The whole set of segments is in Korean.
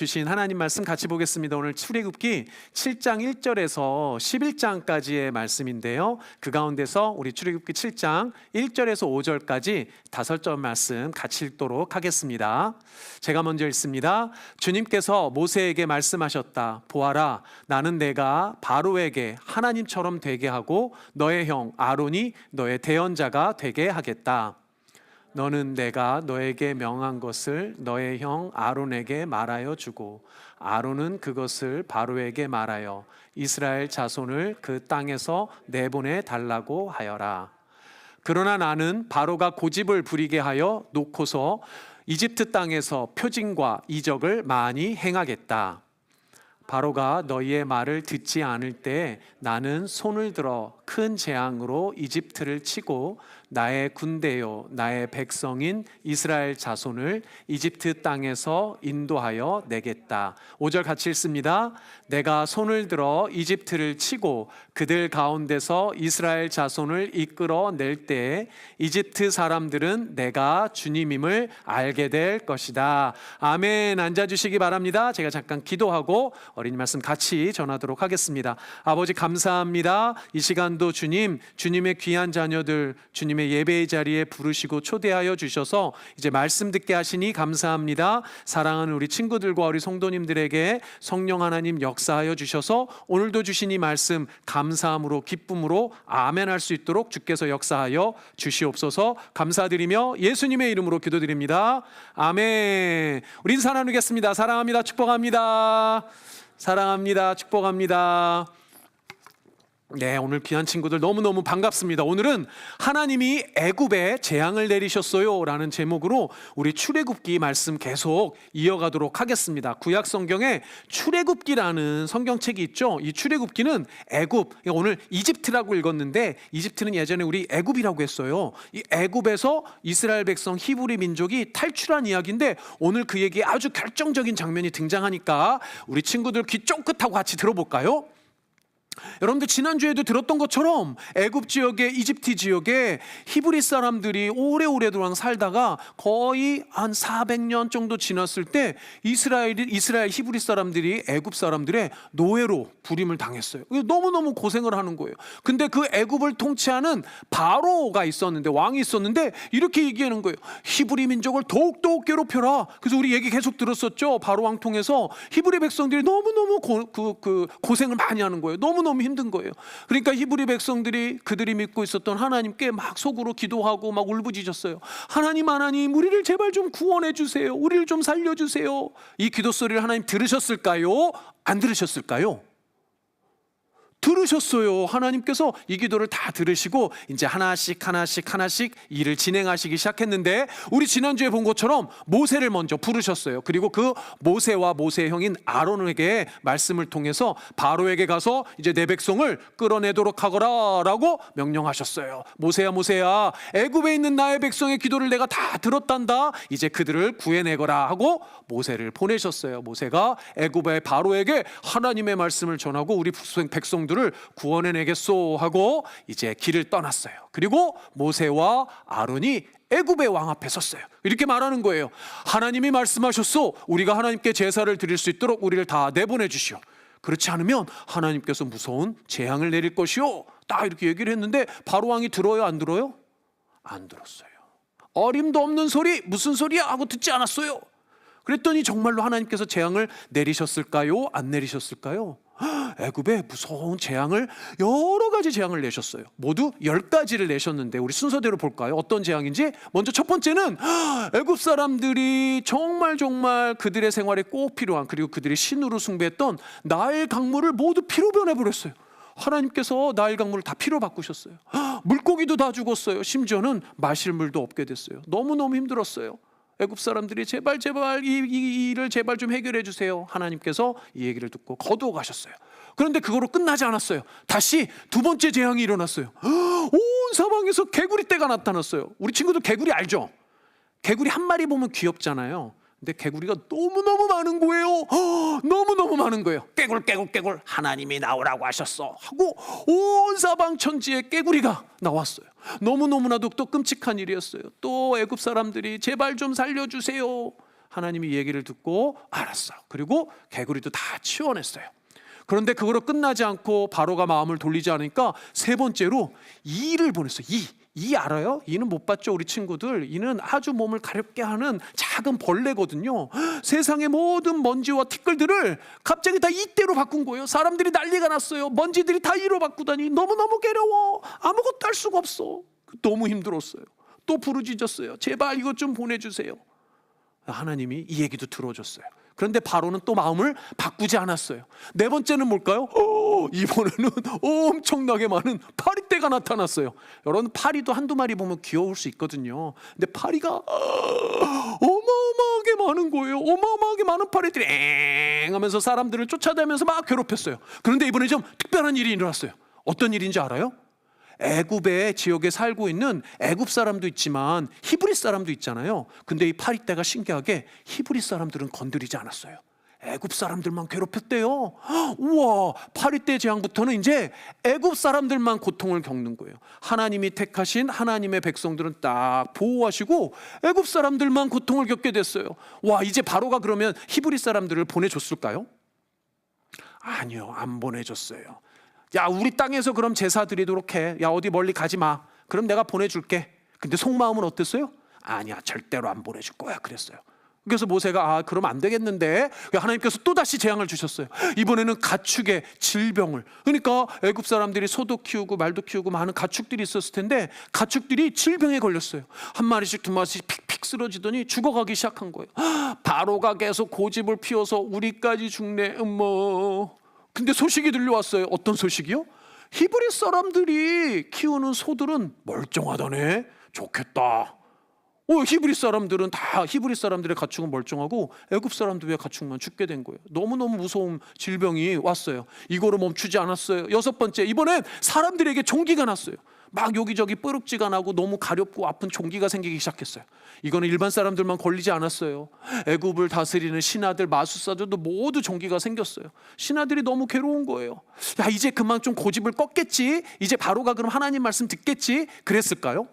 주신 하나님 말씀 같이 보겠습니다. 오늘 출애굽기 7장 1절에서 11장까지의 말씀인데요. 그 가운데서 우리 출애굽기 7장 1절에서 5절까지 5절 말씀 같이 읽도록 하겠습니다. 제가 먼저 읽습니다. 주님께서 모세에게 말씀하셨다. 보아라, 나는 내가 바로에게 하나님처럼 되게 하고 너의 형 아론이 너의 대언자가 되게 하겠다. 너는 내가 너에게 명한 것을 너의 형 아론에게 말하여 주고 아론은 그것을 바로에게 말하여 이스라엘 자손을 그 땅에서 내보내 달라고 하여라. 그러나 나는 바로가 고집을 부리게 하여 놓고서 이집트 땅에서 표징과 이적을 많이 행하겠다. 바로가 너희의 말을 듣지 않을 때 나는 손을 들어 큰 재앙으로 이집트를 치고 나의 군대요 나의 백성인 이스라엘 자손을 이집트 땅에서 인도하여 내겠다. 5절 같이 읽습니다. 내가 손을 들어 이집트를 치고 그들 가운데서 이스라엘 자손을 이끌어 낼 때에 이집트 사람들은 내가 주님임을 알게 될 것이다. 아멘. 앉아주시기 바랍니다. 제가 잠깐 기도하고 어린이 말씀 같이 전하도록 하겠습니다. 아버지 감사합니다. 이 시간도 주님의 귀한 자녀들 주님의 예배의 자리에 부르시고 초대하여 주셔서 이제 말씀 듣게 하시니 감사합니다. 사랑하는 우리 친구들과 우리 성도님들에게 성령 하나님 역사하여 주셔서 오늘도 주신 이 말씀 감사함으로 기쁨으로 아멘할 수 있도록 주께서 역사하여 주시옵소서. 감사드리며 예수님의 이름으로 기도드립니다. 아멘. 우리 인사 나누겠습니다. 사랑합니다. 축복합니다. 사랑합니다. 축복합니다. 네, 오늘 귀한 친구들 너무너무 반갑습니다. 오늘은 하나님이 애굽에 재앙을 내리셨어요 라는 제목으로 우리 출애굽기 말씀 계속 이어가도록 하겠습니다. 구약 성경에 출애굽기라는 성경책이 있죠. 이 출애굽기는 애굽, 오늘 이집트라고 읽었는데 이집트는 예전에 우리 애굽이라고 했어요. 이 애굽에서 이스라엘 백성 히브리 민족이 탈출한 이야기인데 오늘 그 얘기에 아주 결정적인 장면이 등장하니까 우리 친구들 귀 쫑긋하고 같이 들어볼까요? 여러분들 지난주에도 들었던 것처럼 애굽 지역에 이집트 지역에 히브리 사람들이 오래오랫동안 살다가 거의 한 400년 정도 지났을 때 이스라엘 히브리 사람들이 애굽 사람들의 노예로 부림을 당했어요. 너무너무 고생을 하는 거예요. 근데 그 애굽을 통치하는 바로가 있었는데 왕이 있었는데 이렇게 얘기하는 거예요. 히브리 민족을 더욱더욱 괴롭혀라. 그래서 우리 얘기 계속 들었었죠. 바로 왕 통해서 히브리 백성들이 너무너무 고생을 많이 하는 거예요. 너무 힘든 거예요. 그러니까 히브리 백성들이 그들이 믿고 있었던 하나님께 막 속으로 기도하고 막 울부짖었어요. 하나님 우리를 제발 좀 구원해 주세요. 우리를 좀 살려 주세요. 이 기도 소리를 하나님 들으셨을까요? 안 들으셨을까요? 들으셨어요. 하나님께서 이 기도를 다 들으시고 이제 하나씩 일을 진행하시기 시작했는데 우리 지난주에 본 것처럼 모세를 먼저 부르셨어요. 그리고 그 모세와 모세의 형인 아론에게 말씀을 통해서 바로에게 가서 이제 내 백성을 끌어내도록 하거라 라고 명령하셨어요. 모세야 애굽에 있는 나의 백성의 기도를 내가 다 들었단다. 이제 그들을 구해내거라 하고 모세를 보내셨어요. 모세가 애굽의 바로에게 하나님의 말씀을 전하고 우리 백성들을 구원해내겠소 하고 이제 길을 떠났어요. 그리고 모세와 아론이 애굽의 왕 앞에 섰어요. 이렇게 말하는 거예요. 하나님이 말씀하셨소. 우리가 하나님께 제사를 드릴 수 있도록 우리를 다 내보내 주시오. 그렇지 않으면 하나님께서 무서운 재앙을 내릴 것이오. 딱 이렇게 얘기를 했는데 바로 왕이 들어요? 안 들어요? 안 들었어요. 어림도 없는 소리, 무슨 소리야 하고 듣지 않았어요. 그랬더니 정말로 하나님께서 재앙을 내리셨을까요? 안 내리셨을까요? 애굽에 무서운 재앙을 여러 가지 재앙을 내셨어요. 모두 10가지를 내셨는데 우리 순서대로 볼까요? 어떤 재앙인지? 먼저 첫 번째는 애굽 사람들이 정말 그들의 생활에 꼭 필요한 그리고 그들이 신으로 숭배했던 나일 강물을 모두 피로 변해버렸어요. 하나님께서 나일 강물을 다 피로 바꾸셨어요. 물고기도 다 죽었어요. 심지어는 마실 물도 없게 됐어요. 너무너무 힘들었어요. 애굽 사람들이 제발 이 일을 제발 좀 해결해 주세요. 하나님께서 이 얘기를 듣고 거두어 가셨어요. 그런데 그거로 끝나지 않았어요. 다시 두 번째 재앙이 일어났어요. 온 사방에서 개구리 떼가 나타났어요. 우리 친구들 개구리 알죠? 개구리 한 마리 보면 귀엽잖아요. 근데 개구리가 너무너무 많은 거예요. 너무너무 많은 거예요. 깨굴 하나님이 나오라고 하셨어 하고 온 사방 천지에 깨구리가 나왔어요. 너무너무나도 또 끔찍한 일이었어요. 또 애굽 사람들이 제발 좀 살려주세요 하나님이 이 얘기를 듣고 알았어. 그리고 개구리도 다 치워냈어요. 그런데 그거로 끝나지 않고 바로가 마음을 돌리지 않으니까 세 번째로 이를 보냈어요. 이 알아요? 이는 못 봤죠, 우리 친구들. 이는 아주 몸을 가렵게 하는 작은 벌레거든요. 세상의 모든 먼지와 티끌들을 갑자기 다 이때로 바꾼 거예요. 사람들이 난리가 났어요. 먼지들이 다 이로 바꾸다니 너무너무 괴로워. 아무것도 할 수가 없어. 너무 힘들었어요. 또 부르짖었어요. 제발 이것 좀 보내주세요. 하나님이 이 얘기도 들어줬어요. 그런데 바로는 또 마음을 바꾸지 않았어요. 네 번째는 뭘까요? 이번에는 엄청나게 많은 파리떼가 나타났어요. 여러분, 파리도 한두 마리 보면 귀여울 수 있거든요. 근데 파리가 어마어마하게 많은 거예요. 어마어마하게 많은 파리들이 엥 하면서 사람들을 쫓아다니면서 막 괴롭혔어요. 그런데 이번에 좀 특별한 일이 일어났어요. 어떤 일인지 알아요? 애굽의 지역에 살고 있는 애굽 사람도 있지만 히브리 사람도 있잖아요. 근데 이 파리떼가 신기하게 히브리 사람들은 건드리지 않았어요. 애굽 사람들만 괴롭혔대요. 우와, 파리떼 재앙부터는 이제 애굽 사람들만 고통을 겪는 거예요. 하나님이 택하신 하나님의 백성들은 딱 보호하시고 애굽 사람들만 고통을 겪게 됐어요. 와, 이제 바로가 그러면 히브리 사람들을 보내줬을까요? 아니요, 안 보내줬어요. 야, 우리 땅에서 그럼 제사 드리도록 해. 야, 어디 멀리 가지 마. 그럼 내가 보내줄게. 근데 속마음은 어땠어요? 아니야, 절대로 안 보내줄 거야 그랬어요. 그래서 모세가 그럼 안 되겠는데, 하나님께서 또다시 재앙을 주셨어요. 이번에는 가축의 질병을. 그러니까 애굽 사람들이 소도 키우고 말도 키우고 많은 가축들이 있었을 텐데 가축들이 질병에 걸렸어요. 한 마리씩 두 마리씩 픽픽 쓰러지더니 죽어가기 시작한 거예요. 바로가 계속 고집을 피워서 우리까지 죽네. 근데 소식이 들려왔어요. 어떤 소식이요? 히브리 사람들이 키우는 소들은 멀쩡하다네. 좋겠다. 히브리 사람들은 다 히브리 사람들의 가축은 멀쩡하고 애굽 사람들의 가축만 죽게 된 거예요. 너무너무 무서운 질병이 왔어요. 이거로 멈추지 않았어요. 여섯 번째, 이번엔 사람들에게 종기가 났어요. 막 여기저기 뻐룩지가 나고 너무 가렵고 아픈 종기가 생기기 시작했어요. 이거는 일반 사람들만 걸리지 않았어요. 애굽을 다스리는 신하들, 마술사들도 모두 종기가 생겼어요. 신하들이 너무 괴로운 거예요. 야, 이제 그만 좀 고집을 꺾겠지. 이제 바로가 그럼 하나님 말씀 듣겠지. 그랬을까요?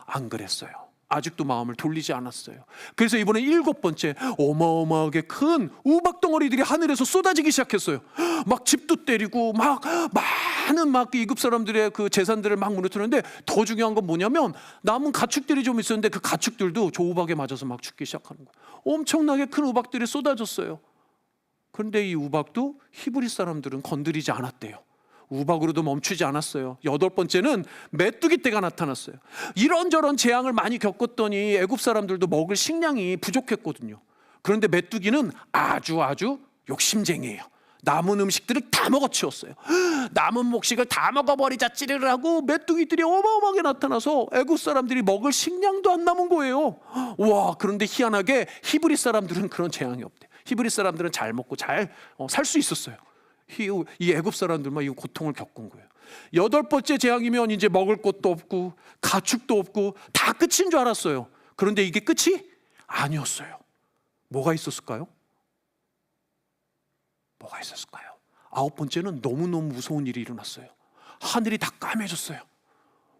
안 그랬어요. 아직도 마음을 돌리지 않았어요. 그래서 이번에 일곱 번째, 어마어마하게 큰 우박 덩어리들이 하늘에서 쏟아지기 시작했어요. 막 집도 때리고 막 많은 막 이굽 사람들의 그 재산들을 막 무너뜨렸는데, 더 중요한 건 뭐냐면 남은 가축들이 좀 있었는데 그 가축들도 저 우박에 맞아서 막 죽기 시작하는 거예요. 엄청나게 큰 우박들이 쏟아졌어요. 그런데 이 우박도 히브리 사람들은 건드리지 않았대요. 우박으로도 멈추지 않았어요. 여덟 번째는 메뚜기 떼가 나타났어요. 이런저런 재앙을 많이 겪었더니 애굽 사람들도 먹을 식량이 부족했거든요. 그런데 메뚜기는 아주 욕심쟁이에요. 남은 음식들을 다 먹어치웠어요. 남은 목식을 다 먹어버리자 찌르르 하고 메뚜기들이 어마어마하게 나타나서 애굽 사람들이 먹을 식량도 안 남은 거예요. 와, 그런데 희한하게 히브리 사람들은 그런 재앙이 없대요. 히브리 사람들은 잘 먹고 잘 살 수 있었어요. 이 애굽 사람들만 이 고통을 겪은 거예요. 여덟 번째 재앙이면 이제 먹을 것도 없고 가축도 없고 다 끝인 줄 알았어요. 그런데 이게 끝이 아니었어요. 뭐가 있었을까요? 아홉 번째는 너무너무 무서운 일이 일어났어요. 하늘이 다 까매졌어요.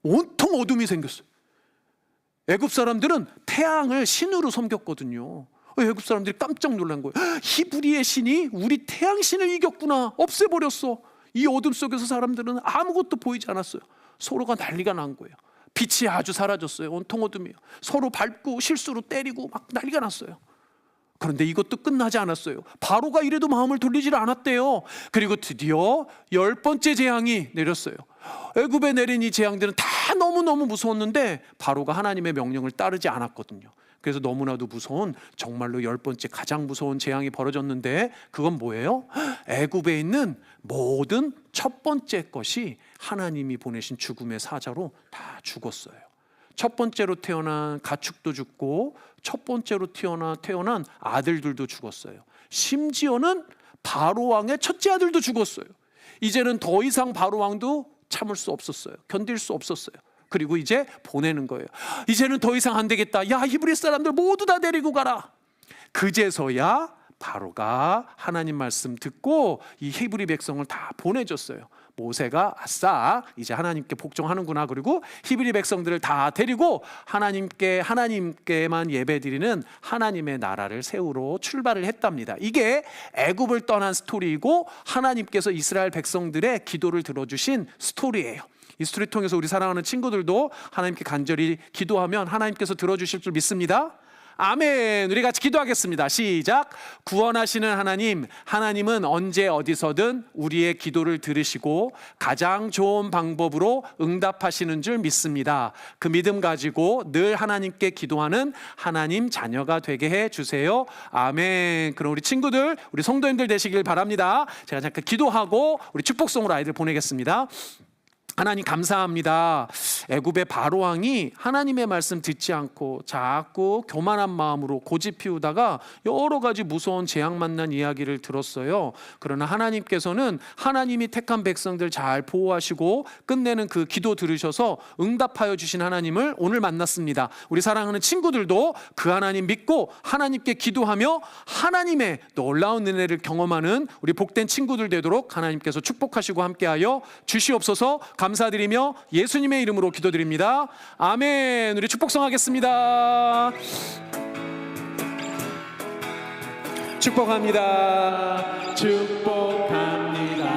온통 어둠이 생겼어요. 애굽 사람들은 태양을 신으로 섬겼거든요. 애굽 사람들이 깜짝 놀란 거예요. 히브리의 신이 우리 태양 신을 이겼구나. 없애버렸어. 이 어둠 속에서 사람들은 아무것도 보이지 않았어요. 서로가 난리가 난 거예요. 빛이 아주 사라졌어요. 온통 어둠이에요. 서로 밟고 실수로 때리고 막 난리가 났어요. 그런데 이것도 끝나지 않았어요. 바로가 이래도 마음을 돌리질 않았대요. 그리고 드디어 열 번째 재앙이 내렸어요. 애굽에 내린 이 재앙들은 다 너무너무 무서웠는데 바로가 하나님의 명령을 따르지 않았거든요. 그래서 너무나도 무서운, 정말로 열 번째 가장 무서운 재앙이 벌어졌는데, 그건 뭐예요? 애굽에 있는 모든 첫 번째 것이 하나님이 보내신 죽음의 사자로 다 죽었어요. 첫 번째로 태어난 가축도 죽고 첫 번째로 태어난 아들들도 죽었어요. 심지어는 바로 왕의 첫째 아들도 죽었어요. 이제는 더 이상 바로 왕도 참을 수 없었어요. 견딜 수 없었어요. 그리고 이제 보내는 거예요. 이제는 더 이상 안 되겠다. 야, 히브리 사람들 모두 다 데리고 가라. 그제서야 바로가 하나님 말씀 듣고 이 히브리 백성을 다 보내줬어요. 모세가 아싸 이제 하나님께 복종하는구나. 그리고 히브리 백성들을 다 데리고 하나님께만 예배드리는 하나님의 나라를 세우러 출발을 했답니다. 이게 애굽을 떠난 스토리이고 하나님께서 이스라엘 백성들의 기도를 들어주신 스토리예요. 이 스토리 통해서 우리 사랑하는 친구들도 하나님께 간절히 기도하면 하나님께서 들어주실 줄 믿습니다. 아멘. 우리 같이 기도하겠습니다. 시작. 구원하시는 하나님, 하나님은 언제 어디서든 우리의 기도를 들으시고 가장 좋은 방법으로 응답하시는 줄 믿습니다. 그 믿음 가지고 늘 하나님께 기도하는 하나님 자녀가 되게 해주세요. 아멘. 그럼 우리 친구들, 우리 성도님들 되시길 바랍니다. 제가 잠깐 기도하고 우리 축복송으로 아이들 보내겠습니다. 하나님 감사합니다. 애굽의 바로 왕이 하나님의 말씀 듣지 않고 자꾸 교만한 마음으로 고집 피우다가 여러 가지 무서운 재앙 만난 이야기를 들었어요. 그러나 하나님께서는 하나님이 택한 백성들 잘 보호하시고 끝내는 그 기도 들으셔서 응답하여 주신 하나님을 오늘 만났습니다. 우리 사랑하는 친구들도 그 하나님 믿고 하나님께 기도하며 하나님의 놀라운 은혜를 경험하는 우리 복된 친구들 되도록 하나님께서 축복하시고 함께하여 주시옵소서. 감사드리며 예수님의 이름으로 기도드립니다. 아멘. 우리 축복성 하겠습니다. 축복합니다. 축복합니다.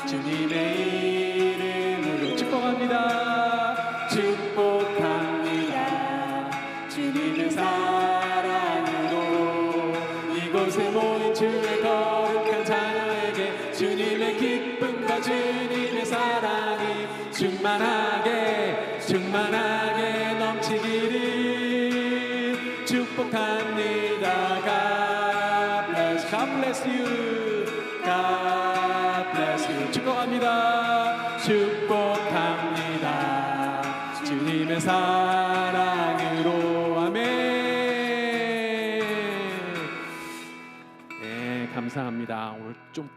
주님의 이름으로 축복합니다. 축복합니다. 주님의 사랑으로 이곳에 모인 주의 거룩한 자녀에게 주님의 기쁨과 주님의 사랑이 충만하게 넘치기를 축복합니다. God bless you. God bless you. 축복합니다. 축복합니다. 주님의 사랑으로. 아멘. 네, 감사합니다. 오늘 좀